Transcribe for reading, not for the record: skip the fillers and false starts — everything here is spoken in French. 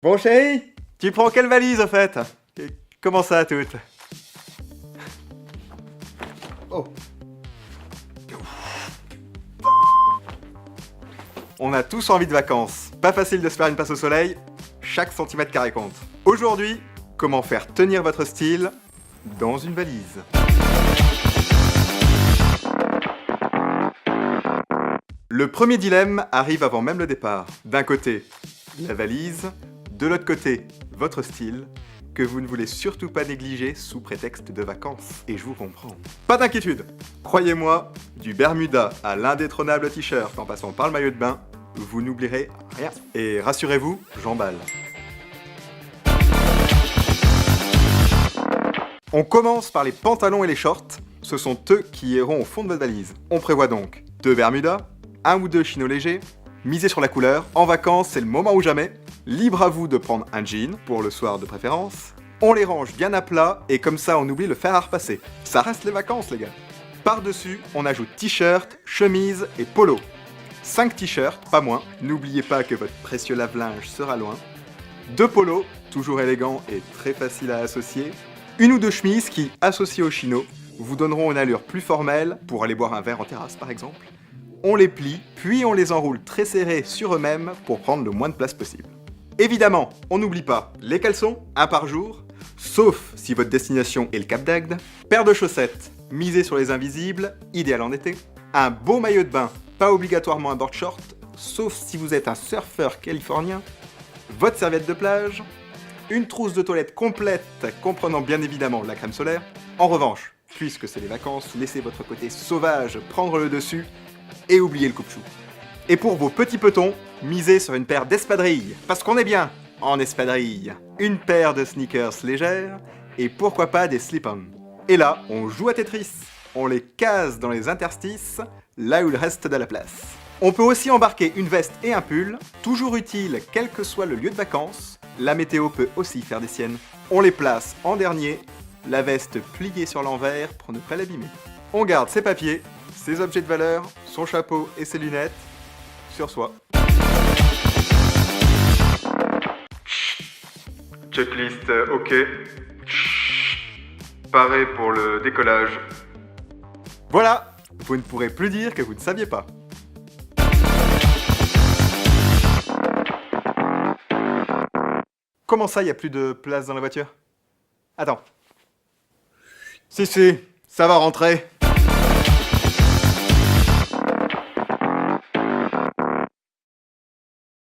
Bon chéri, tu prends quelle valise au fait? Comment ça toute? Oh. On a tous envie de vacances. Pas facile de se faire une place au soleil, chaque centimètre carré compte. Aujourd'hui, comment faire tenir votre style dans une valise. Le premier dilemme arrive avant même le départ. D'un côté, la valise, de l'autre côté, votre style, que vous ne voulez surtout pas négliger sous prétexte de vacances. Et je vous comprends. Pas d'inquiétude, croyez-moi, du Bermuda à l'indétrônable t-shirt en passant par le maillot de bain, vous n'oublierez rien. Et rassurez-vous, j'emballe. On commence par les pantalons et les shorts, ce sont eux qui iront au fond de votre valise. On prévoit donc 2 Bermudas, 1 ou 2 chinos légers, misez sur la couleur, en vacances c'est le moment ou jamais, libre à vous de prendre un jean, pour le soir de préférence, on les range bien à plat et comme ça on oublie le fer à repasser. Ça reste les vacances les gars. Par-dessus, on ajoute t-shirt, chemise et polo. 5 t-shirts, pas moins, n'oubliez pas que votre précieux lave-linge sera loin. 2 polos, toujours élégants et très faciles à associer. 1 ou 2 chemises qui, associées aux chinos, vous donneront une allure plus formelle pour aller boire un verre en terrasse par exemple. On les plie, puis on les enroule très serrés sur eux-mêmes pour prendre le moins de place possible. Évidemment, on n'oublie pas les caleçons, 1 par jour, sauf si votre destination est le Cap d'Agde. Paire de chaussettes, misez sur les invisibles, idéal en été. Un beau maillot de bain, pas obligatoirement un board short, sauf si vous êtes un surfeur californien. Votre serviette de plage, une trousse de toilette complète comprenant bien évidemment la crème solaire. En revanche, puisque c'est les vacances, laissez votre côté sauvage prendre le dessus et oubliez le coupe-chou. Et pour vos petits petons, misez sur une paire d'espadrilles, parce qu'on est bien en espadrilles. Une paire de sneakers légères et pourquoi pas des slip-on. Et là, on joue à Tetris. On les case dans les interstices, là où il reste de la place. On peut aussi embarquer une veste et un pull, toujours utile quel que soit le lieu de vacances. La météo peut aussi faire des siennes. On les place en dernier, la veste pliée sur l'envers pour ne pas l'abîmer. On garde ses papiers, ses objets de valeur, son chapeau et ses lunettes sur soi. Checklist OK. Paré pour le décollage. Voilà, vous ne pourrez plus dire que vous ne saviez pas. Comment ça, il n'y a plus de place dans la voiture? Attends. Si, ça va rentrer.